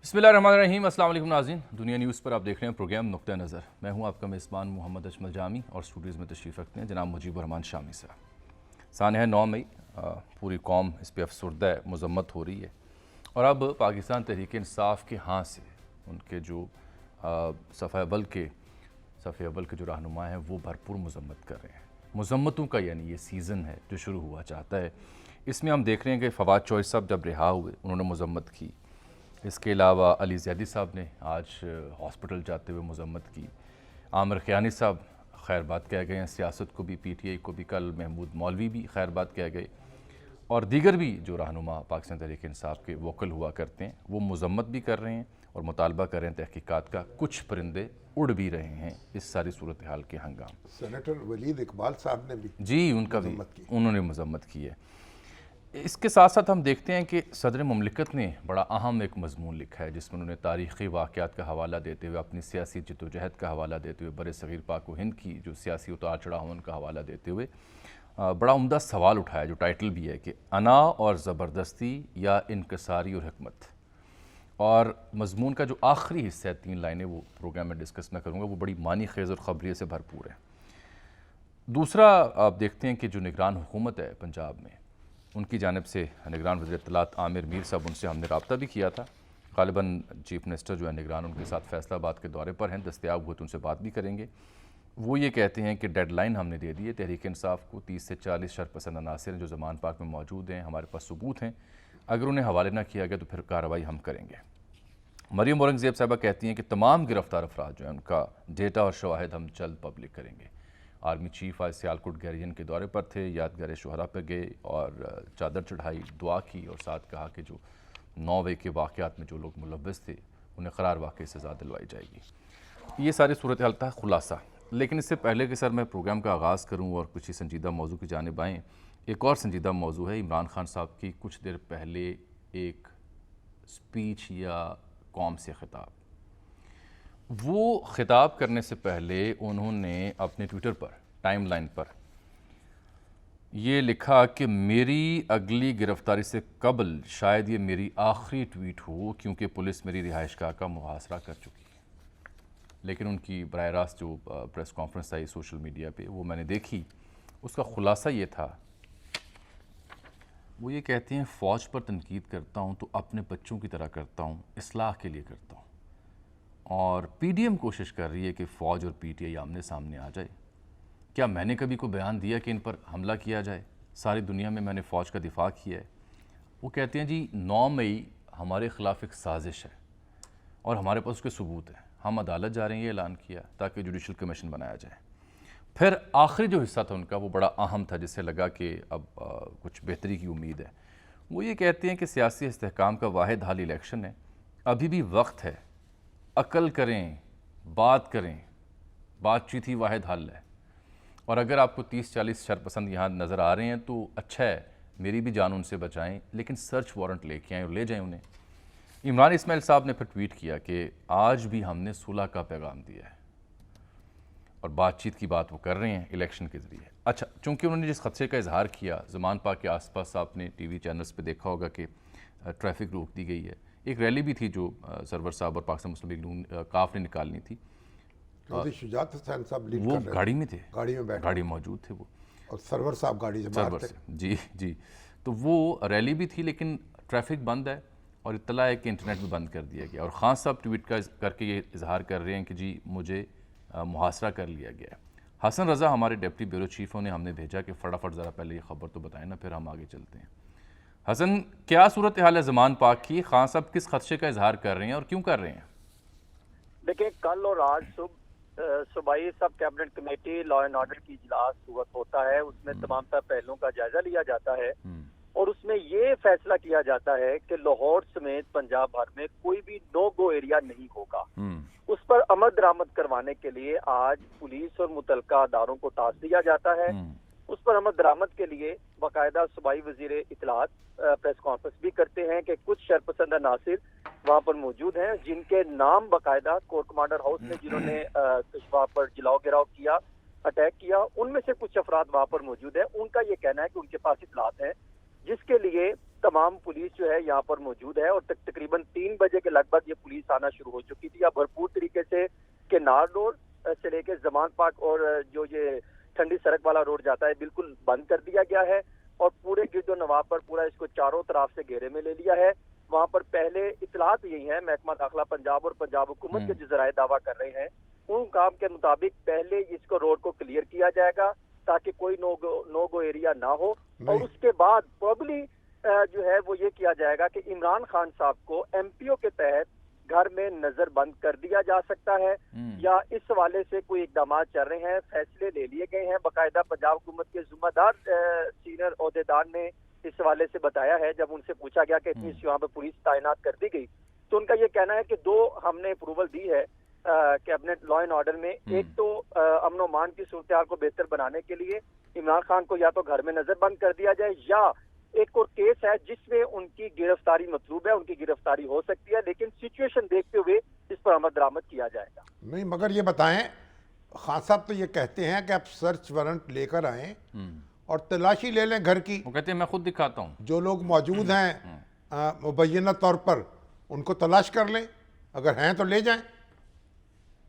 बिस्मिल्लाहिर्रहमानिर्रहीम। अस्सलाम वालेकुम नाज़रीन, दुनिया न्यूज़ पर आप देख रहे हैं प्रोग्राम नुक्ता नज़र। मैं हूं आपका मेज़बान मोहम्मद अजमल जामी और स्टूडियोज़ में तशरीफ़ रखते हैं जनाब मुजीबुर रहमान शामी साहब। सानह 9 मई, पूरी कौम इस पर अफसरदा है, मज़म्मत हो रही है और अब पाकिस्तान तहरीक इंसाफ के हाँ से उनके जो सफ़े अव्वल के जो रहनुमा हैं वो भरपूर मज़म्मत कर रहे हैं। मज़म्मतों का यानी ये सीज़न है जो शुरू हुआ चाहता है। इसमें हम देख रहे हैं कि फवाद चौधरी साहब जब रिहा हुए उन्होंने मज़म्मत की। इसके अलावा अली ज़ैदी साहब ने आज हॉस्पिटल जाते हुए मज़म्मत की। आमिर ख़यानी साहब खैरबाद कह गए हैं, सियासत को भी, PTI को भी। कल महमूद मौलवी भी खैरबाद कह गए और दीगर भी जो रहनुमा पाकिस्तान तहरीक इंसाफ के वोकल हुआ करते हैं वो मज़म्मत भी कर रहे हैं और मुतालबा कर रहे हैं तहकीकात का। कुछ परिंदे उड़ भी रहे हैं इस सारी सूरत हाल के हंगाम। सेनेटर वलीद इकबाल साहब ने भी उनका भी उन्होंने मज़म्मत की है। इसके साथ साथ हम देखते हैं कि सदर मुमलिकत ने बड़ा अहम एक मजमून लिखा है जिसमें उन्होंने तारीख़ी वाक़यात का हवाला देते हुए, अपनी सियासी जद्दोजहद का हवाला देते हुए, बर सग़ीर पाक व हिंद की जो सियासी उतार चढ़ाव का हवाला देते हुए बड़ा उम्दा सवाल उठाया जो टाइटल भी है कि अना और ज़बरदस्ती या इनकसारी और हिकमत। और मजमून का जो आखिरी हिस्सा है, 3 लाइनें, वो प्रोग्राम में डिस्कस मैं करूँगा, वो बड़ी मानी खेज़ और ख़बरियत से भरपूर है। दूसरा, आप देखते हैं कि जो निगरान हुकूमत है पंजाब में, उनकी जानिब से निगरान वज़ीर इत्तलात आमिर मीर साहब, उनसे हमने रब्ता भी किया था। ग़ालिबन चीफ मिनिस्टर जो है निगरान उनके साथ फैसलाबाद के दौरे पर हैं, दस्तयाब हुए तो उनसे बात भी करेंगे। वो ये कहते हैं कि डेडलाइन हमने दे दी है तहरीक इंसाफ को। 30 से 40 शरपसंद अनासिर जो ज़मान पाक में मौजूद हैं, हमारे पास सबूत हैं, अगर उन्हें हवाले ना किया गया तो फिर कार्रवाई हम करेंगे। मरियम औरंगज़ेब साहिबा कहती हैं कि तमाम गिरफ्तार अफराद जो हैं उनका डेटा और शवाहिद हम जल्द पब्लिक करेंगे। आर्मी चीफ आज सियालकोट गैरियन के दौरे पर थे, यादगार शुहरा पर गए और चादर चढ़ाई, दुआ की और साथ कहा कि जो 9 मई के वाक़यात में जो लोग मुलव्वस थे उन्हें क़रार वाक़ई सज़ा दिलवाई जाएगी। ये सारी सूरत हाल था खुलासा। लेकिन इससे पहले कि सर मैं प्रोग्राम का आगाज़ करूँ और कुछ ही संजीदा मौजू की जानिब आएँ, एक और संजीदा मौजू है इमरान खान साहब की कुछ देर पहले एक स्पीच या कौम से ख़िताब। वो ख़िताब करने से पहले उन्होंने अपने ट्विटर पर, टाइमलाइन पर ये लिखा कि मेरी अगली गिरफ़्तारी से कबल शायद ये मेरी आखिरी ट्वीट हो क्योंकि पुलिस मेरी रिहाइशगाह का मुहासरा कर चुकी है। लेकिन उनकी बराह रास्त जो प्रेस कॉन्फ्रेंस आई सोशल मीडिया पे, वो मैंने देखी, उसका ख़ुलासा ये था, वो ये कहते हैं फ़ौज पर तनकीद करता हूँ तो अपने बच्चों की तरह करता हूँ, इस्लाह के लिए करता हूँ। और PDM कोशिश कर रही है कि फ़ौज और PTI आमने सामने आ जाए। क्या मैंने कभी कोई बयान दिया कि इन पर हमला किया जाए? सारी दुनिया में मैंने फ़ौज का दिफा किया है। वो कहते हैं जी 9 मई हमारे ख़िलाफ़ एक साजिश है और हमारे पास उसके सबूत हैं, हम अदालत जा रहे हैं, ये ऐलान किया ताकि जुडिशल कमीशन बनाया जाए। फिर आखिरी जो हिस्सा था उनका वो बड़ा अहम था, जिससे लगा कि अब कुछ बेहतरी की उम्मीद है। वो ये कहते हैं कि सियासी इस्तेहकाम का वाहिद हल इलेक्शन है, अभी भी वक्त है, अकल करें, बात करें, बातचीत ही वाहिद हल है। और अगर आपको 30-40 शरपसंद यहाँ नज़र आ रहे हैं तो अच्छा है, मेरी भी जान उनसे बचाएं, लेकिन सर्च वारंट लेके आएँ और ले जाएं उन्हें। इमरान इस्माइल साहब ने फिर ट्वीट किया कि आज भी हमने सुलह का पैगाम दिया है और बातचीत की बात वो कर रहे हैं इलेक्शन के ज़रिए। अच्छा, चूँकि उन्होंने जिस खदशे का इजहार किया, ज़मान पाक के आसपास आपने TV चैनल्स पे देखा होगा कि ट्रैफिक रोक दी गई है। एक रैली भी थी जो सरवर साहब और पाकिस्तान मुस्लिम लीग नून काफ ने निकालनी थी। शुजात हुसैन साहब लीड वो कर रहे गाड़ी में थे, गाड़ी में बैठे गाड़ी मौजूद थे वो, और सरवर साहब गाड़ी से बाहर थे। जी। तो वो रैली भी थी लेकिन ट्रैफिक बंद है और इत्तला है कि इंटरनेट भी बंद कर दिया गया। और ख़ान साहब ट्वीट करके ये इजहार कर रहे हैं कि जी मुझे मुहासरा कर लिया गया है। हसन रज़ा हमारे डिप्टी ब्यूरो चीफ़ों ने हमने भेजा कि फटाफट ज़रा पहले ये ख़बर तो बताएं ना, फिर हम आगे चलते हैं। हसन, क्या सूरत हाल है ज़मान पाक की? ख़ान साहब किस खदशे का इजहार कर रहे हैं और क्यों कर रहे हैं? देखिए, कल और आज सूबाई सब cabinet committee law and order की इजलास होता है, उसमें तमाम तर पहलुओं का जायजा लिया जाता है और उसमें ये फैसला किया जाता है कि लाहौर समेत पंजाब भर में कोई भी नो गो एरिया नहीं होगा। उस पर अमल दरामद करवाने के लिए आज पुलिस और मुतलका अदारों को टास्क दिया जाता है। उस पर अमल दरामद के लिए बाकायदा सूबाई वजीर इत्तलात प्रेस कॉन्फ्रेंस भी करते हैं कि कुछ शरपसंद अनासिर वहाँ पर मौजूद हैं जिनके नाम बाकायदा कोर कमांडर हाउस में जिन्होंने वहाँ पर जलाओ गिराव किया, अटैक किया, उनमें से कुछ अफराद वहाँ पर मौजूद है। उनका ये कहना है कि उनके पास इत्तलात है जिसके लिए तमाम पुलिस जो है यहाँ पर मौजूद है और तकरीबन 3 बजे के लगभग ये पुलिस आना शुरू हो चुकी थी। अब भरपूर तरीके से केनार रोड से लेके जमान पार्क और जो ये ठंडी सड़क वाला रोड जाता है बिल्कुल बंद कर दिया गया है और पूरे गिरदो नवाब पर पूरा इसको चारों तरफ से घेरे में ले लिया है। वहाँ पर पहले इतलात यही है, महकमा दाखिला पंजाब और पंजाब हुकूमत के जो जराए दावा कर रहे हैं उन काम के मुताबिक पहले इसको रोड को क्लियर किया जाएगा ताकि कोई नो गो एरिया ना हो और उसके बाद प्रॉब्ली जो है वो ये किया जाएगा कि इमरान खान साहब को एमपीओ के तहत घर में नजर बंद कर दिया जा सकता है या इस हवाले से कोई इकदाम चल रहे हैं, फैसले ले लिए गए हैं। बाकायदा पंजाब हुकूमत के जिम्मेदार सीनियर ओहदेदार ने इस हवाले से बताया है, जब उनसे पूछा गया कि इतनी यहाँ पे पुलिस तैनात कर दी गई तो उनका ये कहना है कि 2 हमने अप्रूवल दी है कैबिनेट लॉ एंड ऑर्डर में। एक तो अमन अमान की सूरत हाल को बेहतर बनाने के लिए इमरान खान को या तो घर में नजर बंद कर दिया जाए या एक और केस है जिसमें उनकी गिरफ्तारी मतलूब है, उनकी गिरफ्तारी हो सकती है, लेकिन सिचुएशन देखते हुए इस पर अमल दरामद किया जाएगा। नहीं, मगर ये बताएं, खान साहब तो ये कहते हैं कि आप सर्च वारंट लेकर आएं और तलाशी ले लें घर की। वो कहते हैं मैं खुद दिखाता हूँ, जो लोग मौजूद हैं मुबैना तौर पर उनको तलाश कर लें, अगर हैं तो ले जाएं।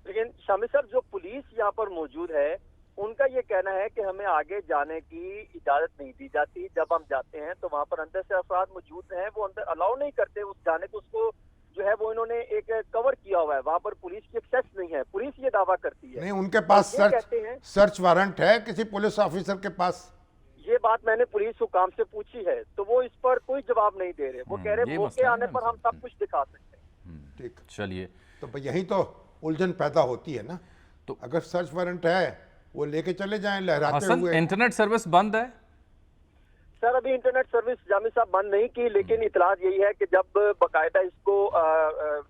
लेकिन शामिर साहब जो पुलिस यहाँ पर मौजूद है उनका ये कहना है कि हमें आगे जाने की इजाजत नहीं दी जाती। जब हम जाते हैं तो वहाँ पर अंदर से अफराद मौजूद हैं, वो अंदर अलाउ नहीं करते उस जाने को, उसको जो है वो इन्होंने एक कवर किया हुआ है, वहाँ पर पुलिस की एक्सेस नहीं है। पुलिस ये दावा करती है। नहीं, उनके पास सर्च वारंट है किसी पुलिस ऑफिसर के पास। ये बात मैंने पुलिस हुकाम से पूछी है तो वो इस पर कोई जवाब नहीं दे रहे। वो कह रहे मौके आने पर हम सब कुछ दिखा सकते हैं। ठीक, चलिए, तो यही तो उलझन पैदा होती है ना। तो अगर सर्च वारंट है वो लेके चले जाएं लहराते हुए। इंटरनेट सर्विस बंद है सर, अभी इंटरनेट सर्विस जामी साहब बंद नहीं की, लेकिन इतलात यही है कि जब बाकायदा इसको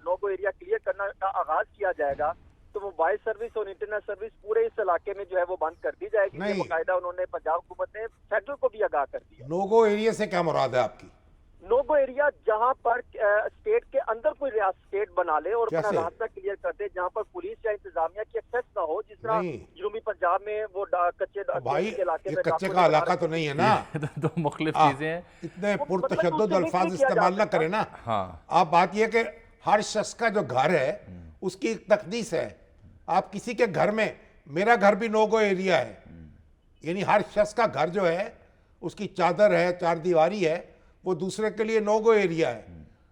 नो गो एरिया क्लियर करना का आगाज किया जाएगा तो मोबाइल सर्विस और इंटरनेट सर्विस पूरे इस इलाके में जो है वो बंद कर दी जाएगी। बाकायदा उन्होंने पंजाब हुकूमत ने फेडरल को भी आगाह कर दिया। नो गो एरिया से क्या मुराद है आपकी? नो गो एरिया जहां पर स्टेट के अंदर कोई रियासत स्टेट बना ले और अपना रास्ता क्लियर कर दे, जहां पर पुलिस या इंतजामिया की एक्सेस ना हो, जिस तरह जनूबी पंजाब में वो कच्चे इलाके में कच्चे का इलाका तो नहीं है ना। दो मुख्तलिफ चीजें हैं, इतने पुरतशद्दुद अल्फाज इस्तेमाल ना करें ना। हाँ, आप बात ये कि हर शख्स का जो घर है उसकी एक तकदीस है। आप किसी के घर में, मेरा घर भी नो गो एरिया है, यानी हर शख्स का घर जो है उसकी चादर है, 4 दीवारी है, वो दूसरे के लिए नो गो एरिया है।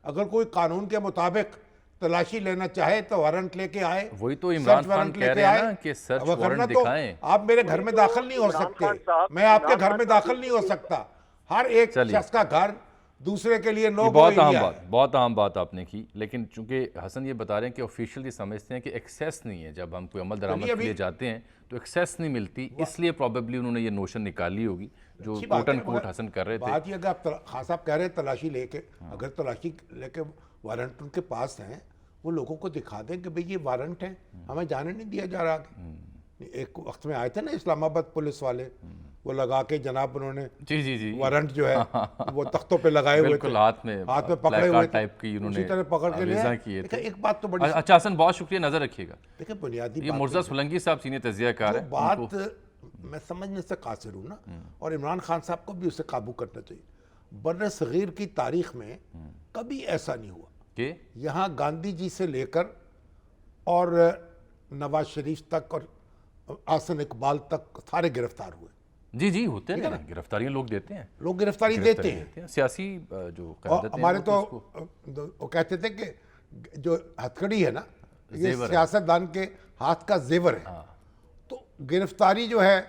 अगर कोई कानून के मुताबिक तलाशी लेना चाहे तो वारंट लेके आए। वही तो इमरान खान कह रहे हैं ना कि सर्च वारंट दिखाएं। आप मेरे घर में दाखिल नहीं हो सकते, मैं आपके घर में दाखिल नहीं हो सकता। हर एक शख्स का घर दूसरे के लिए नो गो एरिया है। बहुत अहम बात आपने की, लेकिन चूंकि हसन ये बता रहे हैं कि ऑफिशियल ये समझते हैं कि एक्सेस नहीं है, जब हम कोई अमल दरामद के लिए जाते हैं तो एक्सेस नहीं मिलती, इसलिए प्रोबेबली उन्होंने ये नोशन निकाली होगी जो कोट एंड कोट हसन कर रहे थे। बात ये, अगर आप खान साहब कह रहे हैं तलाशी लेके, अगर तलाशी लेके वारंट उनके पास हैं, वो लोगों को दिखा दें कि भाई ये वारंट है, हमें जाने नहीं दिया जा रहा। एक वक्त में आए थे ना इस्लामाबाद पुलिस वाले, वो लगा के जनाब उन्होंने जी वारंट जो है वो तख्तों पे लगाए हुए थे, हाथ में पकड़े हुए टाइप की उन्होंने इसी तरह पकड़ के लिए किए थे। एक बात तो बड़ी अच्छा हसन, बहुत शुक्रिया, नजर रखिएगा। देखिए बुनियादी ये मुर्जा सोलंकी साहब सीनियर तजियाकार है, बात मैं समझने से कासिर हूँ ना, और इमरान खान साहब को भी उसे काबू करना चाहिए। बर्र सगीर की तारीख में कभी ऐसा नहीं हुआ कि यहाँ गांधी जी से लेकर और नवाज शरीफ तक और आसन इकबाल तक सारे गिरफ्तार हुए। जी होते हैं ना, गिरफ्तारियां लोग देते हैं, लोग गिरफ्तारी देते हैं, सियासी जो हमारे तो वो कहते थे कि जो हथकड़ी है ना, ये सियासतदान के हाथ का जेवर है। तो गिरफ्तारी जो है,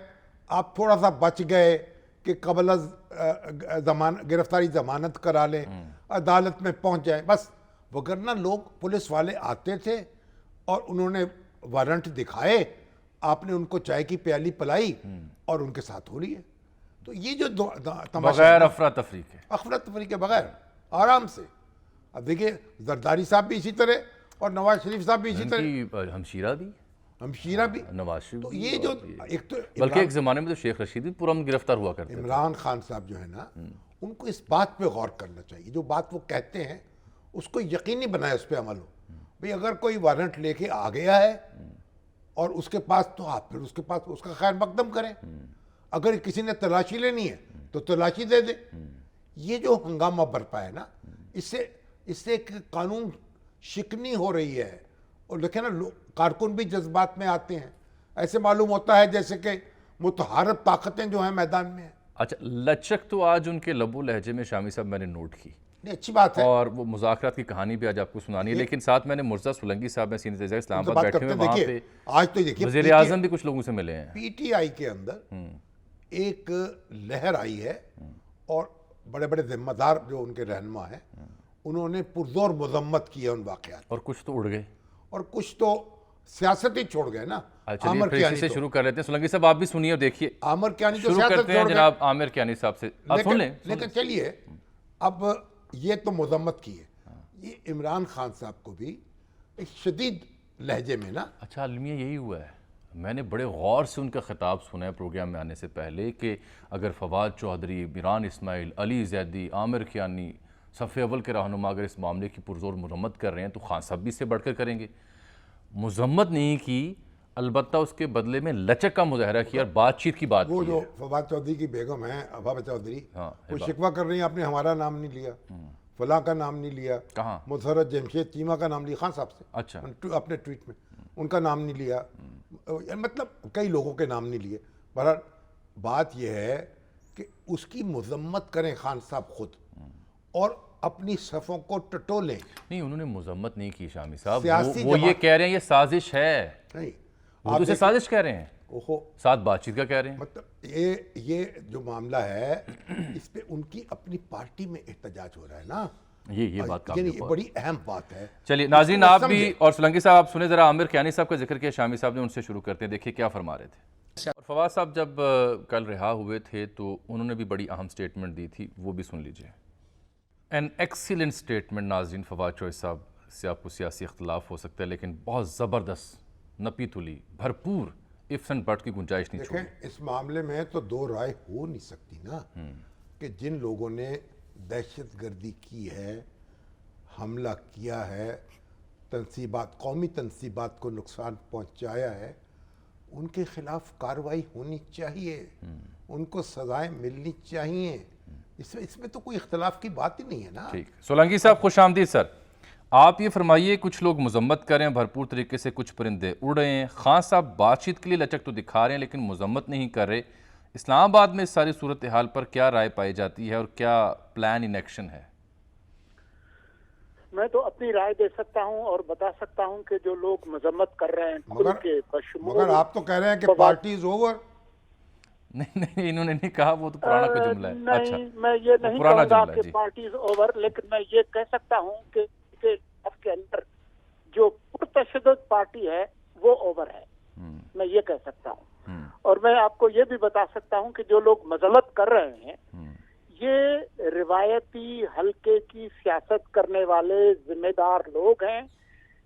आप थोड़ा सा बच गए कि कबल गिरफ्तारी जमानत करा लें, अदालत में पहुंच जाए, बस। वगरना लोग, पुलिस वाले आते थे और उन्होंने वारंट दिखाए, आपने उनको चाय की प्याली पिलाई और उनके साथ हो रही है। तो ये जो बगैर अफरा तफरी के बगैर आराम से, अब देखिए जरदारी साहब भी इसी तरह और नवाज शरीफ साहब भी इसी तरह, हमशीरा भी नवाज शरीफ। तो ये जो एक तो बल्कि एक जमाने में तो शेख रशीद भी पूरा गिरफ्तार हुआ करते थे। इमरान खान साहब जो है ना, उनको इस बात पे गौर करना चाहिए, जो बात वो कहते हैं उसको यकीनी बनाए, उस पर अमल हो। भाई अगर कोई वारंट लेके आ गया है और उसके पास, तो आप फिर उसके पास उसका खैर मकदम करें। अगर किसी ने तलाशी लेनी है तो तलाशी दे दे, یہ جو ہنگامہ برپا ہے نا، اس سے ایک قانون شکنی ہو رہی ہے. اور دیکھیں نا کارکن بھی جذبات میں آتے ہیں. ایسے معلوم ہوتا ہے جیسے کہ متحارب طاقتیں جو ہیں میدان میں ہیں. اچھا، لچک تو آج ان کے لب و لہجے میں شامی صاحب میں نے نوٹ کی، نہیں اچھی بات ہے. اور وہ مذاکرات کی کہانی بھی آج آپ کو سنانی ہے، لیکن ساتھ میں نے مرزا سولنگی صاحب میں سینئر جج اسلام آباد بیٹھے ہوئے، وہاں پہ آج تو دیکھیے وزیر اعظم بھی کچھ لوگوں سے ملے ہیں. پی ٹی آئی کے اندر ایک لہر آئی ہے اور بڑے بڑے ذمہ دار جو ان کے رہنما ہیں انہوں نے پرزور مذمت کی ہے ان واقعات، اور کچھ تو اڑ گئے، اور کچھ تو سیاست ہی چھوڑ گئے نا. چلیے پھر اسی سے شروع کر لیتے ہیں. سولنگی صاحب آپ بھی سنیے اور دیکھیے. عامر کیانی تو شروع سیاست کرتے ہیں چھوڑ گئے. جناب عامر کیانی صاحب سے، آپ سن لیں. لیکن چلیے اب یہ تو مذمت کی ہے، یہ عمران خان صاحب کو بھی ایک شدید لہجے میں نا. اچھا، المیہ یہی ہوا ہے. میں نے بڑے غور سے ان کا خطاب سنا ہے پروگرام میں آنے سے پہلے کہ اگر فواد چودھری، میران اسماعیل، علی زیدی، عامر کیانی صف اول کے رہنما اگر اس معاملے کی پرزور مذمت کر رہے ہیں تو خان صاحب بھی اس سے بڑھ کر کریں گے. مذمت نہیں کی، البتہ اس کے بدلے میں لچک کا مظاہرہ کیا اور بات چیت کی بات وہ کی جو ہے. فواد چودھری کی بیگم ہیں ابا چودھری، ہاں، وہ شکوہ کر رہی ہیں آپ نے ہمارا نام نہیں لیا، فلاں کا نام نہیں لیا، کہاں؟ مسرت جمشید چیمہ کا نام لیا خان صاحب سے اچھا، اپنے ٹویٹ میں، ان کا نام نہیں لیا، مطلب کئی لوگوں کے نام نہیں لیے. بہرحال بات یہ ہے کہ اس کی مذمت کریں خان صاحب خود اور اپنی صفوں کو ٹٹولیں. نہیں انہوں نے مذمت نہیں کی شامی صاحب، سیاسی وہ یہ کہہ رہے ہیں یہ سازش ہے. نہیں وہ تو اسے سازش کہہ رہے ہیں، اوہو ساتھ بات چیت کا کہہ رہے ہیں. مطلب یہ جو معاملہ ہے اس پہ ان کی اپنی پارٹی میں احتجاج ہو رہا ہے نا. یہ بات یعنی کافی یہ بڑی اہم بات ہے. چلیے ناظرین آپ بھی اور سولنگی صاحب آپ سنیں ذرا. عامر کیانی صاحب کا ذکر کیا شامی صاحب نے، ان سے شروع کرتے ہیں، دیکھیے کیا فرما رہے تھے. اور فواد صاحب جب کل رہا ہوئے تھے تو انہوں نے بھی بڑی اہم سٹیٹمنٹ دی تھی، وہ بھی سن لیجئے. An excellent statement. ناظرین فواد چوہدری صاحب سے آپ کو سیاسی اختلاف ہو سکتا ہے لیکن بہت زبردست، نپی تلی، بھرپور ifs and buts کی گنجائش نہیں چھوڑی. دیکھیں اس معاملے میں تو دو رائے ہو نہیں سکتی نا کہ جن لوگوں نے دہشت گردی کی ہے، حملہ کیا ہے، تنصیبات، قومی تنصیبات کو نقصان پہنچایا ہے، ان کے خلاف کارروائی ہونی چاہیے، ان کو سزائیں ملنی چاہیے. اس میں تو کوئی اختلاف کی بات ہی نہیں ہے نا. ٹھیک. سولنگی صاحب خوش آمدید سر. آپ یہ فرمائیے کچھ لوگ مذمت کر رہے ہیں بھرپور طریقے سے، کچھ پرندے اڑ رہے ہیں. خان صاحب بات چیت کے لیے لچک تو دکھا رہے ہیں لیکن مذمت نہیں کر رہے. اسلام آباد میں اس ساری صورتحال پر کیا رائے پائی جاتی ہے اور کیا پلان ان ایکشن ہے؟ میں تو اپنی رائے دے سکتا ہوں اور بتا سکتا ہوں کہ جو لوگ مذمت کر رہے ہیں مگر آپ تو کہہ رہے ہیں کہ پارٹی از اوور. نہیں انہوں نے نہیں کہا، وہ تو پرانا کوئی جملہ ہے. اچھا، میں یہ نہیں کہوں گا کہ پارٹی از اوور، لیکن میں یہ کہہ سکتا ہوں کہ کے اندر جو پرتشدد پارٹی ہے وہ اوور ہے، میں یہ کہہ سکتا ہوں. اور میں آپ کو یہ بھی بتا سکتا ہوں کہ جو لوگ مذمت کر رہے ہیں یہ روایتی حلقے کی سیاست کرنے والے ذمہ دار لوگ ہیں.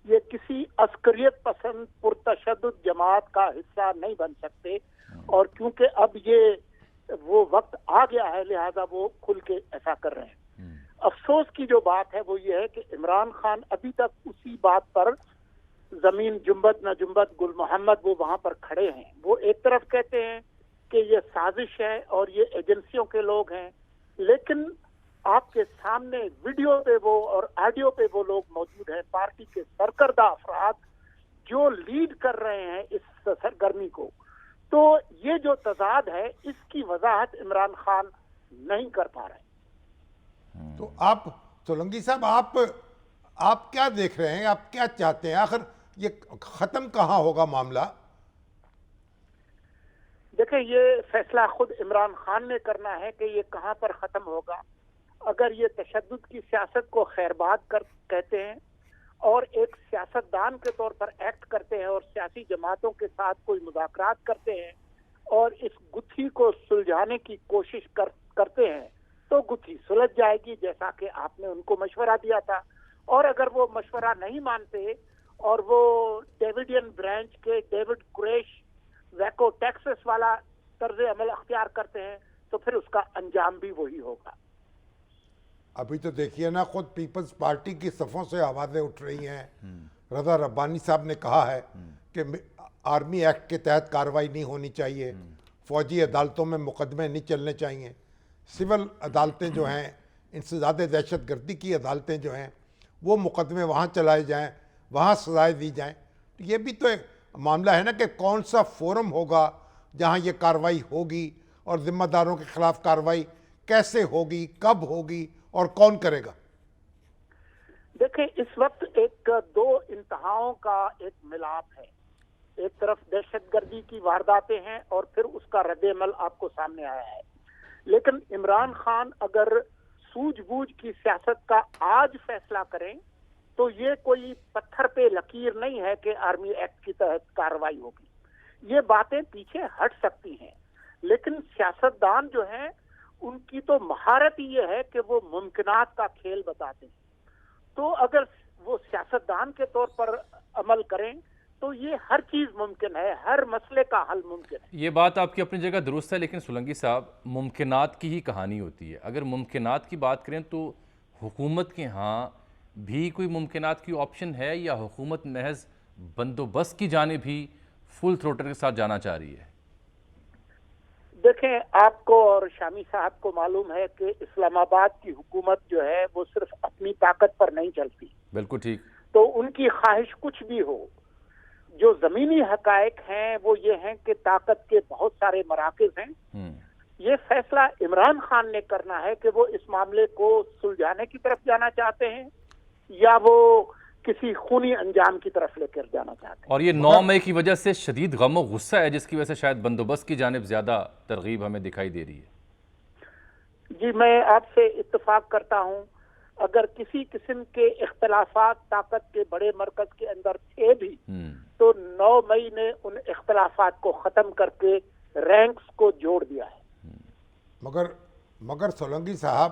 یہ کسی عسکریت پسند پرتشدد جماعت کا حصہ نہیں بن سکتے، اور کیونکہ اب یہ وہ وقت آ گیا ہے لہذا وہ کھل کے ایسا کر رہے ہیں. افسوس کی جو بات ہے وہ یہ ہے کہ عمران خان ابھی تک اسی بات پر زمین جنبت نہ جنبت گل محمد وہ وہاں پر کھڑے ہیں. وہ ایک طرف کہتے ہیں کہ یہ سازش ہے اور یہ ایجنسیوں کے لوگ ہیں، لیکن آپ کے سامنے ویڈیو پہ وہ اور آڈیو پہ وہ لوگ موجود ہیں، پارٹی کے سرکردہ افراد جو لیڈ کر رہے ہیں اس سرگرمی کو. تو یہ جو تضاد ہے اس کی وضاحت عمران خان نہیں کر پا رہے. تو آپ سولنگی صاحب آپ کیا دیکھ رہے ہیں، آپ کیا چاہتے ہیں، آخر یہ ختم کہاں ہوگا معاملہ؟ دیکھیں یہ فیصلہ خود عمران خان نے کرنا ہے کہ یہ کہاں پر ختم ہوگا. اگر یہ تشدد کی سیاست کو خیرباد کہتے ہیں اور ایک سیاستدان کے طور پر ایکٹ کرتے ہیں اور سیاسی جماعتوں کے ساتھ کوئی مذاکرات کرتے ہیں اور اس گتھی کو سلجھانے کی کوشش کرتے ہیں تو گتھی سلجھ جائے گی جیسا کہ آپ نے ان کو مشورہ دیا تھا. اور اگر وہ مشورہ نہیں مانتے اور وہ ڈیویڈین برانچ کے ڈیوڈ قریش ویکو ٹیکسس والا طرز عمل اختیار کرتے ہیں تو پھر اس کا انجام بھی وہی ہوگا. ابھی تو دیکھیے نا خود پیپلز پارٹی کی صفوں سے آوازیں اٹھ رہی ہیں. رضا ربانی صاحب نے کہا ہے کہ آرمی ایکٹ کے تحت کارروائی نہیں ہونی چاہیے، فوجی عدالتوں میں مقدمے نہیں چلنے چاہیے. सिविल अदालतें जो हैं, इंसदाद दहशत गर्दी की अदालतें जो हैं, वो मुकदमे वहाँ चलाए जाएं, वहाँ सजाएं दी जाएं। तो ये भी तो एक मामला है ना कि कौन सा फोरम होगा जहाँ ये कार्रवाई होगी और जिम्मेदारों के खिलाफ कार्रवाई कैसे होगी, कब होगी और कौन करेगा। देखिए, इस वक्त एक दो इंतहाओं का एक मिलाप है। एक तरफ दहशतगर्दी की वारदातें हैं और फिर उसका रद्द-ए-अमल आपको सामने आया है। लेकिन इमरान खान अगर सूझबूझ की सियासत का आज फैसला करें तो ये कोई पत्थर पे लकीर नहीं है कि आर्मी एक्ट की तहत कार्रवाई होगी। ये बातें पीछे हट सकती हैं, लेकिन सियासतदान जो हैं उनकी तो महारत ये है कि वो मुमकिनात का खेल बताते हैं। तो अगर वो सियासतदान के तौर पर अमल करें तो ये हर चीज मुमकिन है, हर मसले का हल मुमकिन है। ये बात आपकी अपनी जगह दुरुस्त है, लेकिन सोलंकी साहब, मुमकिनात की ही कहानी होती है। अगर मुमकिनात की बात करें तो हुकूमत के यहाँ भी कोई मुमकिनात की ऑप्शन है, या हुकूमत महज बंदोबस्त की जानिब भी फुल थ्रोटल के साथ जाना चाह रही है? देखें, आपको और शामी साहब को मालूम है कि इस्लामाबाद की हुकूमत जो है वो सिर्फ अपनी ताकत पर नहीं चलती। बिल्कुल ठीक। तो उनकी ख्वाहिश कुछ भी हो, जो जमीनी हकायक हैं वो ये हैं कि ताकत के बहुत सारे मराकज़ हैं। ये फैसला इमरान खान ने करना है कि वो इस मामले को सुलझाने की तरफ जाना चाहते हैं या वो किसी खूनी अंजाम की तरफ लेकर जाना चाहते हैं। और ये 9 मई की वजह से शदीद गम और गुस्सा है, जिसकी वजह से शायद बंदोबस्त की जानिब ज़्यादा तरगीब हमें दिखाई दे रही है। जी, मैं आपसे इत्तेफाक करता हूँ। अगर किसी किस्म के इख्तलाफात ताकत के बड़े मरकज के अंदर थे भी तो 9 मई ने उन इख्तलाफात को ख़त्म करके रैंक्स को जोड़ दिया है। मगर सोलंकी साहब,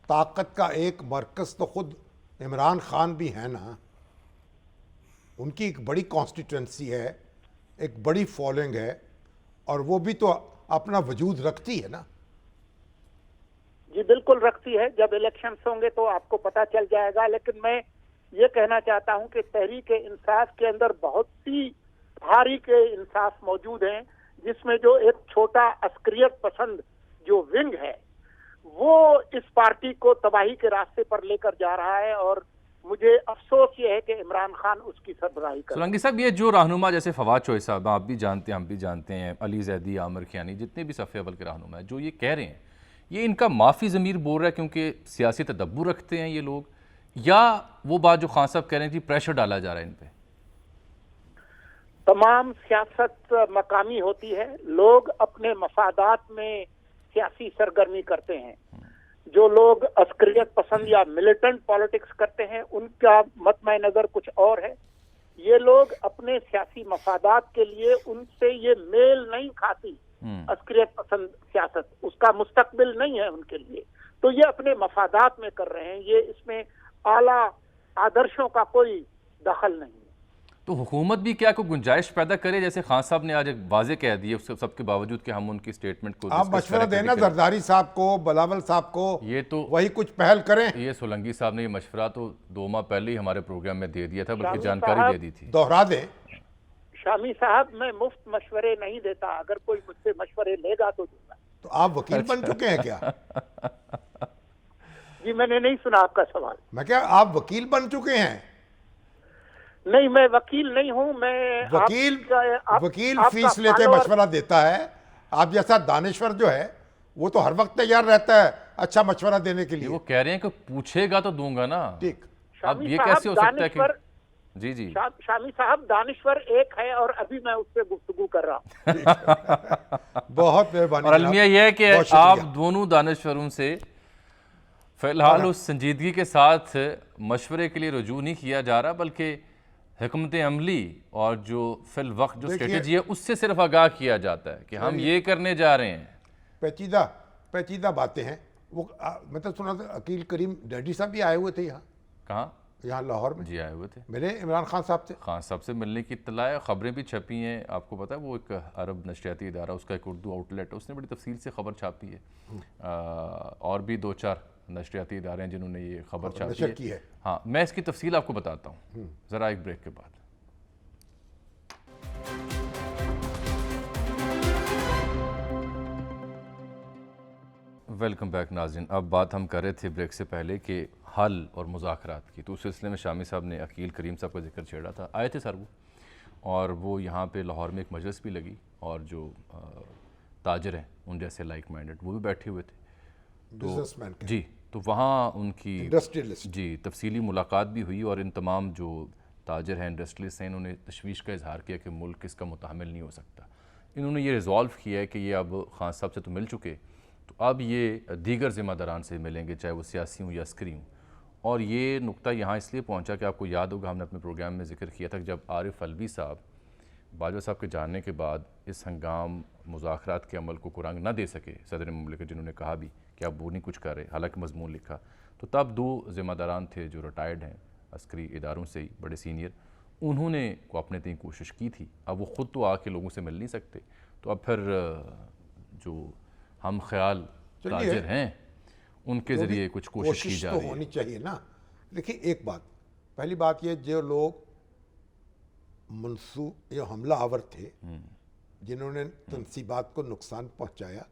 ताकत का एक मरकज़ तो खुद इमरान खान भी है ना। उनकी एक बड़ी कॉन्स्टिट्यूंसी है, एक बड़ी फॉलोइंग है, और वो भी तो अपना वजूद रखती है ना। जी बिल्कुल रखती है। जब इलेक्शन होंगे तो आपको पता चल जाएगा। लेकिन मैं ये कहना चाहता हूं कि तहरीक इंसाफ के अंदर बहुत सी भारी के इंसाफ मौजूद हैं, जिसमें जो एक छोटा अस्करियत पसंद जो विंग है वो इस पार्टी को तबाही के रास्ते पर लेकर जा रहा है, और मुझे अफसोस ये है कि इमरान खान उसकी सरबराही कर। सोलंकी साहब, ये जो रहनुमा जैसे फवाद चौधरी साहब, आप भी जानते हैं, हम भी जानते हैं, अली जैदी, आमिर खियानी, जितने भी सफ़े अव्वल के रहनुमा हैं, जो ये कह रहे हैं, ये इनका माफ़ी ज़मीर बोल रहा है क्योंकि सियासी तदब्बुर रखते हैं ये लोग, या वो बात जो खान साहब कह रहे हैं कि प्रेशर डाला जा रहा है इन पे? तमाम सियासत मकामी होती है। लोग अपने मफादात में सियासी सरगर्मी करते हैं। जो लोग अस्करियत पसंद या मिलिटेंट पॉलिटिक्स करते हैं उनका मतमय नज़र कुछ और है। ये लोग अपने सियासी मफादात के लिए, उनसे ये मेल नहीं खाती अस्करियत पसंद सियासत, उसका मुस्तकबिल नहीं है उनके लिए, तो ये अपने मफादात में कर रहे हैं। ये इसमें आला आदर्शों का कोई दखल नहीं है। तो हुकूमत भी क्या कोई गुंजाइश पैदा करे, जैसे खान साहब ने आज एक वाजे कह दिए, उसके सबके बावजूद कि हम उनकी स्टेटमेंट को आप मशवरा देना जरदारी साहब को, बलावल साहब को, ये तो वही कुछ पहल करें। ये सोलंकी साहब ने ये मशवरा तो 2 माह पहले ही हमारे प्रोग्राम में दे दिया था, बल्कि जानकारी दे दी थी। दोहरा दे शामी साहब, मैं मुफ्त मशवरे नहीं देता। अगर कोई मुझसे मशवरे लेगा तो दूंगा। तो आप वकील बन चुके हैं क्या? जी मैंने नहीं सुना आपका सवाल। मैं क्या आप वकील बन चुके हैं? नहीं, मैं वकील नहीं हूं। मैं वकील फीस लेके मशवरा देता है। आप जैसा दानिश्वर जो है वो तो हर वक्त तैयार रहता है अच्छा मशवरा देने के लिए। वो कह रहे हैं कि पूछेगा तो दूंगा ना। ठीक। अब ये कैसे हो सकता है कि जी जी शामी साहब, दानिश्वर एक है और अभी मैं उससे गुफ्तगू कर रहा हूँ। बहुत मेहरबानी। और अलमिया यह है कि आप दोनों दानिश्वरों से फिलहाल उस संजीदगी के साथ मशवरे के लिए रुजू नहीं किया जा रहा, बल्कि हिकमत अमली और जो फिल वक्त जो स्ट्रेटजी है उससे सिर्फ आगाह किया जाता है कि हम ये करने जा रहे हैं। पेचीदा बातें हैं। वो मैं तो सुना था अकील करीम डैडी साहब भी आए हुए थे यहाँ। कहाँ? यहाँ लाहौर में। जी आए हुए थे। मिले इमरान खान साहब से। खान साहब से मिलने की इत्तला है, ख़बरें भी छपी हैं। आपको पता है वो एक अरब नशरियाती इदारा, उसका एक उर्दू आउटलेट है, उसने बड़ी तफसील से खबर छापी है। और भी 2-4 नशरियाती इदारे हैं जिन्होंने ये खबर छापी है। हाँ, मैं इसकी तफसील आपको बताता हूँ ज़रा एक ब्रेक के बाद। ویلکم بیک ناظرین. اب بات ہم کر رہے تھے بریک سے پہلے کہ حل اور مذاکرات کی, تو اس سلسلے میں شامی صاحب نے عقیل کریم صاحب کا ذکر چھیڑا تھا. آئے تھے سر وہ, اور وہ یہاں پہ لاہور میں ایک مجلس بھی لگی, اور جو تاجر ہیں ان جیسے لائک مائنڈڈ وہ بھی بیٹھے ہوئے تھے, بزنس مین کے, جی, تو وہاں ان کی انڈسٹریلسٹ, جی تفصیلی ملاقات بھی ہوئی, اور ان تمام جو تاجر ہیں, انڈسٹریلسٹ ہیں, انہوں نے تشویش کا اظہار کیا کہ ملک اس کا متحمل نہیں ہو سکتا. انہوں نے یہ ریزالو کیا ہے کہ یہ اب خان صاحب سے تو مل چکے, تو اب یہ دیگر ذمہ داران سے ملیں گے, چاہے وہ سیاسی ہوں یا عسکری ہوں. اور یہ نقطہ یہاں اس لیے پہنچا کہ آپ کو یاد ہوگا ہم نے اپنے پروگرام میں ذکر کیا تھا کہ جب عارف الوی صاحب باجوہ صاحب کے جاننے کے بعد اس ہنگام مذاکرات کے عمل کو کرنگ نہ دے سکے صدر مملکت, جنہوں نے کہا بھی کہ آپ وہ نہیں کچھ کر رہے, حالانکہ مضمون لکھا, تو تب دو ذمہ داران تھے جو ریٹائرڈ ہیں عسکری اداروں سے ہی, بڑے سینئر, انہوں نے کو اپنے تئیں کوشش کی تھی. اب وہ خود تو آ کے لوگوں سے مل نہیں سکتے, تو اب پھر جو ہم خیال تاجر ہیں ان کے ذریعے کچھ کوشش کی جا رہی ہے. ہونی چاہیے نا. دیکھیے ایک بات, پہلی بات یہ, جو لوگ منصوب یا حملہ آور تھے جنہوں نے تنصیبات کو نقصان پہنچایا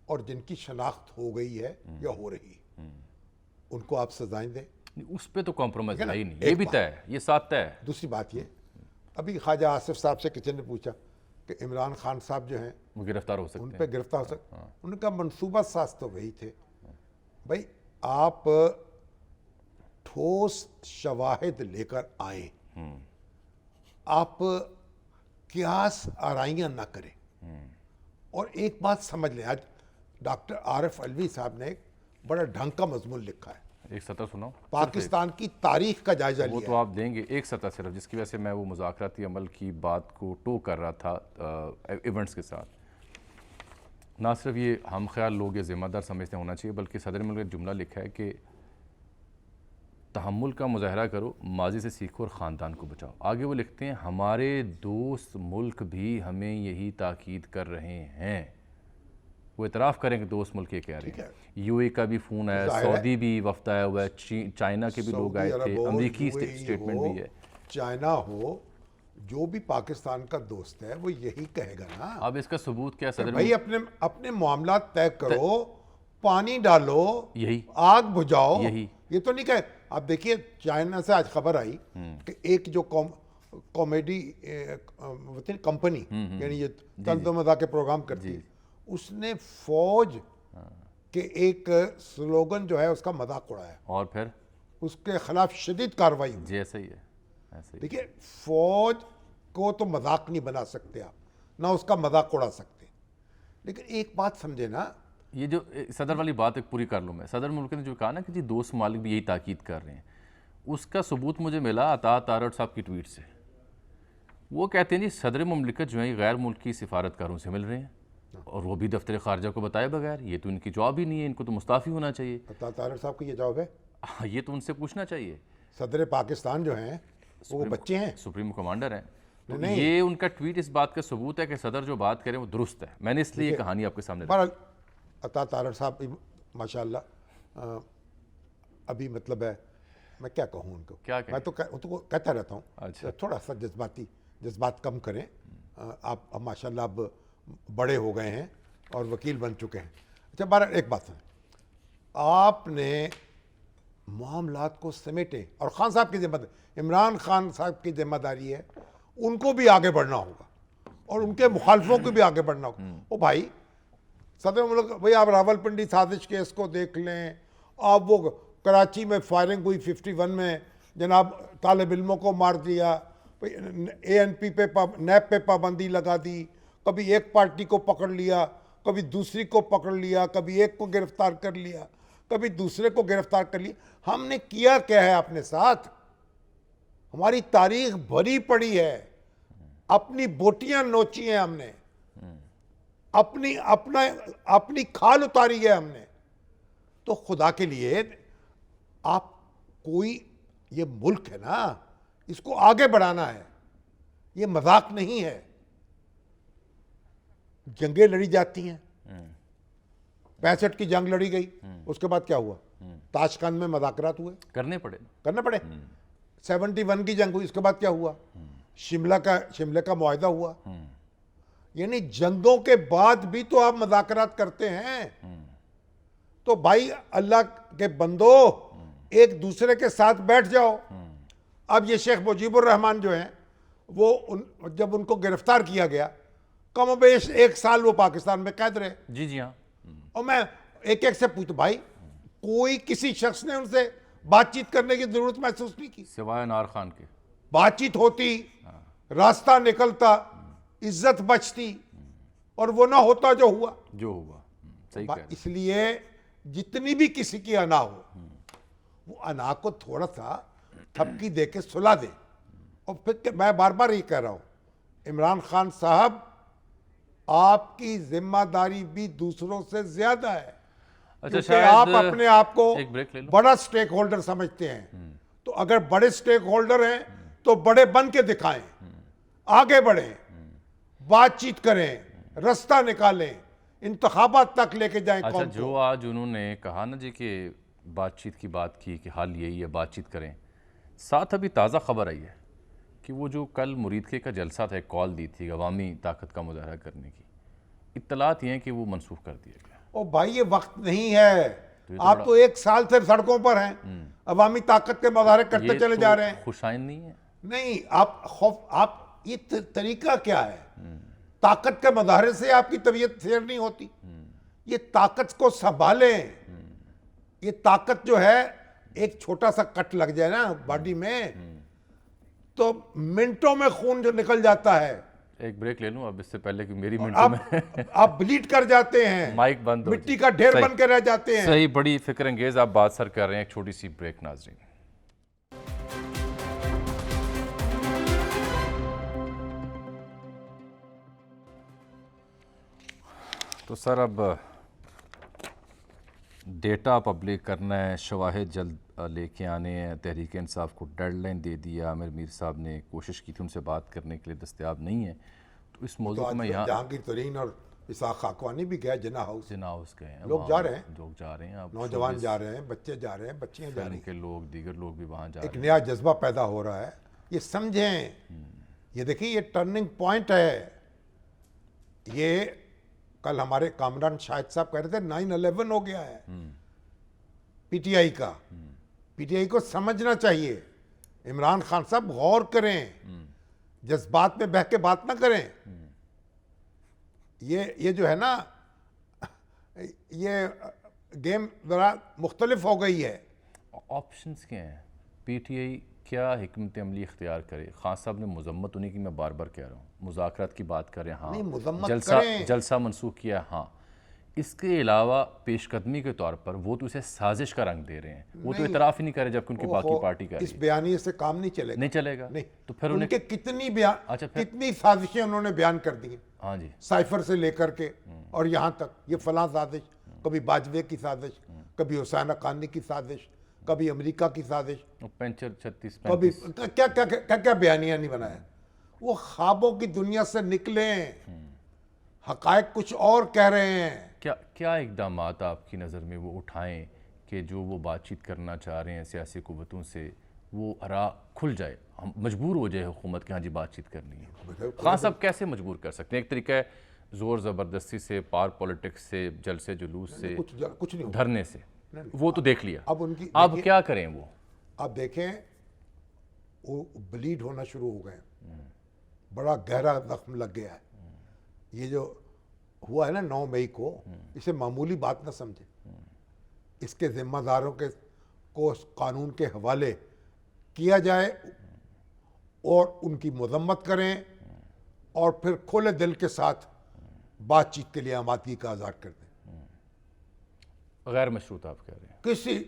اور جن کی شناخت ہو گئی ہے یا ہو رہی ہے, ان کو آپ سزائیں دیں, اس پہ تو کمپرومائز ہے ہی نہیں, یہ بھی طے ہے, یہ ساتھ طے ہے. دوسری بات یہ, ابھی خواجہ آصف صاحب سے کچن نے پوچھا کہ عمران خان صاحب جو ہیں وہ گرفتار ہو سکتے ان ہیں, پہ گرفتار ہو سکتے, ان کا منصوبہ ساز تو وہی تھے. بھائی آپ ٹھوس شواہد لے کر آئیں, آپ قیاس آرائیاں نہ کریں. اور ایک بات سمجھ لیں, آج ڈاکٹر عارف الوی صاحب نے ایک بڑا ڈھنگ کا مضمون لکھا ہے, ایک سطح سناؤ, پاکستان کی تاریخ کا جائزہ وہ لیا تو آپ دیں گے ایک سطح صرف, جس کی وجہ سے میں وہ مذاکراتی عمل کی بات کو ٹو کر رہا تھا ایونٹس کے ساتھ. نہ صرف یہ ہم خیال لوگ یہ ذمہ دار سمجھتے ہونا چاہیے, بلکہ صدر ملک نے جملہ لکھا ہے کہ تحمل کا مظاہرہ کرو, ماضی سے سیکھو اور خاندان کو بچاؤ. آگے وہ لکھتے ہیں ہمارے دوست ملک بھی ہمیں یہی تاکید کر رہے ہیں. وہ اعتراف کریں کہ دوست ملک یہ کہہ رہے ہیں. یو اے کا بھی فون آیا, سعودی بھی وفد آیا ہوا ہے, چائنا کے بھی لوگ آئے تھے, امریکی اسٹیٹمنٹ بھی ہے. چائنا ہو, جو بھی پاکستان کا دوست ہے وہ یہی کہے گا نا. اب اس کا ثبوت کیا صدر بھائی اپنے معاملات طے کرو, پانی ڈالو, یہی آگ بجھاؤ, یہی. یہ تو نہیں کہ آپ دیکھیے چائنا سے آج خبر آئی کہ ایک جو کامیڈی کمپنی یعنی یہ طنز و مزاح کے پروگرام کرتی ہے, اس نے فوج کے ایک سلوگن جو ہے اس کا مذاق اڑایا, اور پھر اس کے خلاف شدید کارروائی ہوئی. جی ایسا ہی ہے, ایسا ہی. دیکھیے فوج کو تو مذاق نہیں بنا سکتے آپ, نہ اس کا مذاق اڑا سکتے, لیکن ایک بات سمجھے نا, یہ جو صدر والی بات ایک پوری کر لوں میں. صدر ملک نے جو کہا نا کہ جی دوست ممالک بھی یہی تاکید کر رہے ہیں, اس کا ثبوت مجھے ملا عطا تارڑ صاحب کی ٹویٹ سے. وہ کہتے ہیں جی صدر مملکت جو ہیں غیر ملکی سفارتکاروں سے مل رہے ہیں, اور وہ بھی دفتر خارجہ کو بتائے بغیر. یہ تو ان کی جواب ہی نہیں ہے, ان کو تو مستعفی ہونا چاہیے. عطا تارڑ صاحب کا یہ جواب ہے, یہ تو ان سے پوچھنا چاہیے. صدر پاکستان جو ہیں وہ بچے ہیں, سپریم کمانڈر ہیں. تو یہ ان کا ٹویٹ اس بات کا ثبوت ہے کہ صدر جو بات کریں وہ درست ہے. میں نے اس لیے یہ کہانی آپ کے سامنے بہرحال عطا تارڑ صاحب ماشاءاللہ ابھی مطلب ہے, میں کیا کہوں ان کو, میں تو کہتا رہتا ہوں تھوڑا سا جذبات کم کریں. آپ ماشاءاللہ اب بڑے ہو گئے ہیں اور وکیل بن چکے ہیں. اچھا بہرحال ایک بات سنیں, آپ نے معاملات کو سمیٹیں, اور خان صاحب کی ذمہ داری, عمران خان صاحب کی ذمہ داری ہے, ان کو بھی آگے بڑھنا ہوگا اور ان کے مخالفوں کو بھی آگے بڑھنا ہوگا. او بھائی صدر ملک, بھائی آپ راول پنڈی سازش کیس کو دیکھ لیں, آپ وہ کراچی میں فائرنگ ہوئی 51 میں, جناب طالب علموں کو مار دیا, ANP پہ نیب پہ پابندی لگا دی, کبھی ایک پارٹی کو پکڑ لیا, کبھی دوسری کو پکڑ لیا, کبھی ایک کو گرفتار کر لیا, کبھی دوسرے کو گرفتار کر لیا. ہم نے کیا کیا ہے اپنے ساتھ؟ ہماری تاریخ بھری پڑی ہے, اپنی بوٹیاں نوچی ہیں ہم نے, اپنی کھال اتاری ہے ہم نے. تو خدا کے لیے آپ کوئی, یہ ملک ہے نا, اس کو آگے بڑھانا ہے, یہ مذاق نہیں ہے. جنگیں لڑی جاتی ہیں, 65 کی جنگ لڑی گئی, اس کے بعد کیا ہوا, تاشقند میں مذاکرات ہوئے, کرنے پڑے. 71 کی جنگ ہوئی, اس کے بعد کیا ہوا, شملہ کا معاہدہ ہوا. یعنی جنگوں کے بعد بھی تو آپ مذاکرات کرتے ہیں. تو بھائی اللہ کے بندو ایک دوسرے کے ساتھ بیٹھ جاؤ. اب یہ شیخ مجیب الرحمان جو ہیں وہ جب ان کو گرفتار کیا گیا کم و بیش 1 سال وہ پاکستان میں قید رہے. جی ہاں. اور میں ایک سے پوچھتا بھائی کوئی کسی شخص نے ان سے بات چیت کرنے کی ضرورت محسوس نہیں کی سوائے انار خان کے. بات چیت ہوتی, راستہ نکلتا, عزت بچتی, اور وہ نہ ہوتا جو ہوا. صحیح کہہ رہے ہیں. اس لیے جتنی بھی کسی کی انا ہو وہ انا کو تھوڑا سا تھپکی دے کے سلا دے. اور پھر میں بار بار یہ کہہ رہا ہوں عمران خان صاحب آپ کی ذمہ داری بھی دوسروں سے زیادہ ہے. کیونکہ آپ اپنے آپ کو بڑا سٹیک ہولڈر سمجھتے ہیں. تو اگر بڑے سٹیک ہولڈر ہیں تو بڑے بن کے دکھائیں, آگے بڑھیں, بات چیت کریں, رستہ نکالیں, انتخابات تک لے کے جائیں. اچھا جو آج انہوں نے کہا نا جی کہ بات چیت کی بات کی کہ حال یہی ہے بات چیت کریں, ساتھ ابھی تازہ خبر آئی ہے کہ وہ جو کل مریدکے کا جلسہ تھا, ایک کال دی تھی عوامی طاقت کا مظاہرہ کرنے کی, اطلاعات یہ ہیں کہ وہ منسوخ کر دیا گیا. او بھائی یہ وقت نہیں ہے, آپ تو 1 سال سے سڑکوں پر ہیں, عوامی طاقت کے مظاہرے کرتے چلے جا رہے ہیں. خوشائن نہیں ہے. نہیں, آپ یہ طریقہ کیا ہے؟ طاقت کے مظاہرے سے آپ کی طبیعت سیر نہیں ہوتی. یہ طاقت کو سنبھالیں. یہ طاقت جو ہے ایک چھوٹا سا کٹ لگ جائے نا باڈی میں تو منٹوں میں خون جو نکل جاتا ہے. ایک بریک لے لوں اب اس سے پہلے کہ میری منٹوں میں آپ بلیڈ کر جاتے ہیں, مائک بند ہو, مٹی کا ڈھیر بن کے رہ جاتے ہیں. صحیح, بڑی فکر انگیز آپ بات سر کر رہے ہیں. ایک چھوٹی سی بریک ناظرین. تو سر اب ڈیٹا پبلک کرنا ہے, شواہد جلد لے کے آنے ہیں, تحریک انصاف کو ڈیڈ لائن دے دیا. عامر میر صاحب نے کوشش کی تھی ان سے بات کرنے کے لیے, دستیاب نہیں ہے. تو اس موضوع کو میں یہاں جہانگیر ترین اور اسحاق خاقوانی بھی گئے جناح ہاؤس گئے ہیں, لوگ جا رہے ہیں, لوگ جا رہے ہیں, نوجوان جا رہے ہیں, بچے جا رہے ہیں, بچیاں جا رہی ہیں, کے لوگ, دیگر لوگ بھی وہاں جا رہے ہیں. ایک نیا جذبہ پیدا ہو رہا ہے. یہ سمجھیں, یہ دیکھیں یہ ٹرننگ پوائنٹ ہے. یہ کل ہمارے کامران شاہد صاحب کہہ رہے تھے 9/11 ہو گیا ہے پی ٹی آئی کا. پی ٹی آئی کو سمجھنا چاہیے. عمران خان صاحب غور کریں, جذبات میں بہہ کے بات نہ کریں. یہ جو ہے نا یہ گیم ذرا مختلف ہو گئی ہے. آپشنز کیا ہیں؟ پی ٹی آئی کیا حکمت عملی اختیار کرے؟ خان صاحب نے مذمت انہیں کی میں بار بار کہہ رہا ہوں, مذاکرات کی بات کریں, ہاں جلسہ منسوخ کیا, ہاں. اس کے علاوہ پیش قدمی کے طور پر وہ تو اسے سازش کا رنگ دے رہے ہیں, وہ تو اعتراف ہی نہیں کر رہے جبکہ ان کی باقی پارٹی کا اس بیانیے سے کام نہیں چلے گا. نہیں چلے گا. تو پھر ان کے کتنی سازشیں انہوں نے بیان کر دی. ہاں جی, سائفر سے لے کر کے اور یہاں تک یہ فلاں سازش, کبھی باجوے کی سازش, کبھی حسین حقانی کی سازش, کبھی امریکہ کی سازش, 35 کبھی کیا بیانیہ نہیں بنایا. وہ خوابوں کی دنیا سے نکلیں, حقائق کچھ اور کہہ رہے ہیں. کیا اقدامات آپ کی نظر میں وہ اٹھائیں کہ جو وہ بات چیت کرنا چاہ رہے ہیں سیاسی قوتوں سے وہ راہ کھل جائے, مجبور ہو جائے حکومت کہ ہاں جی بات چیت کرنی ہے؟ خان صاحب کیسے مجبور کر سکتے ہیں؟ ایک طریقہ ہے زور زبردستی سے, پاور پولیٹکس سے, جلسے جلوس سے, کچھ نہیں, دھرنے سے, وہ تو دیکھ لیا. اب کیا کریں وہ؟ اب دیکھیں وہ بلیڈ ہونا شروع ہو گئے, بڑا گہرا زخم لگ گیا ہے. یہ جو ہوا ہے نا 9 مئی کو, اسے معمولی بات نہ سمجھے. اس کے ذمہ داروں کو قانون کے حوالے کیا جائے اور ان کی مذمت کریں اور پھر کھلے دل کے ساتھ بات چیت کے لیے آمادگی کا اظہار کر دیں. غیر مشروط آپ کہہ رہے ہیں, کسی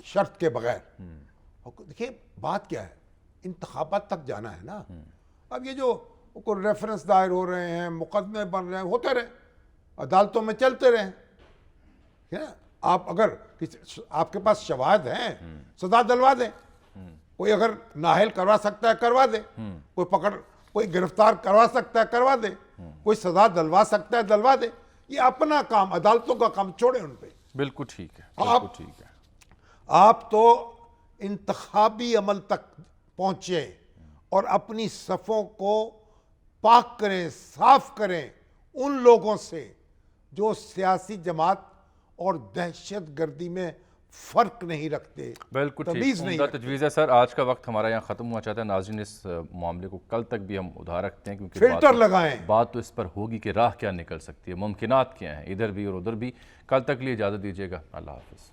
شرط کے بغیر. دیکھیے بات کیا ہے, انتخابات تک جانا ہے نا. اب یہ جو ریفرنس دائر ہو رہے ہیں, مقدمے بن رہے ہیں, ہوتے رہے, عدالتوں میں چلتے رہے. آپ اگر آپ کے پاس شواہد ہیں سزا دلوا دیں. کوئی اگر نااہل کروا سکتا ہے کروا دے, کوئی گرفتار کروا سکتا ہے کروا دے, کوئی سزا دلوا سکتا ہے دلوا دے. یہ اپنا کام, عدالتوں کا کام چھوڑیں ان پہ. بالکل ٹھیک ہے. آپ تو انتخابی عمل تک پہنچے اور اپنی صفوں کو پاک کریں, صاف کریں ان لوگوں سے جو سیاسی جماعت اور دہشت گردی میں فرق نہیں رکھتے، بالکل تمیز ٹھیک، نہیں عمدہ رکھتے۔ تجویز ہے سر۔ آج کا وقت ہمارا یہاں ختم ہوا چاہتا ہے، ناظرین اس معاملے کو کل تک بھی ہم ادھار رکھتے ہیں، کیونکہ فلٹر لگائیں۔ بات تو اس پر ہوگی کہ راہ کیا نکل سکتی ہے، ممکنات کیا ہیں ادھر بھی اور ادھر بھی۔ کل تک لیے اجازت دیجیے گا، اللہ حافظ۔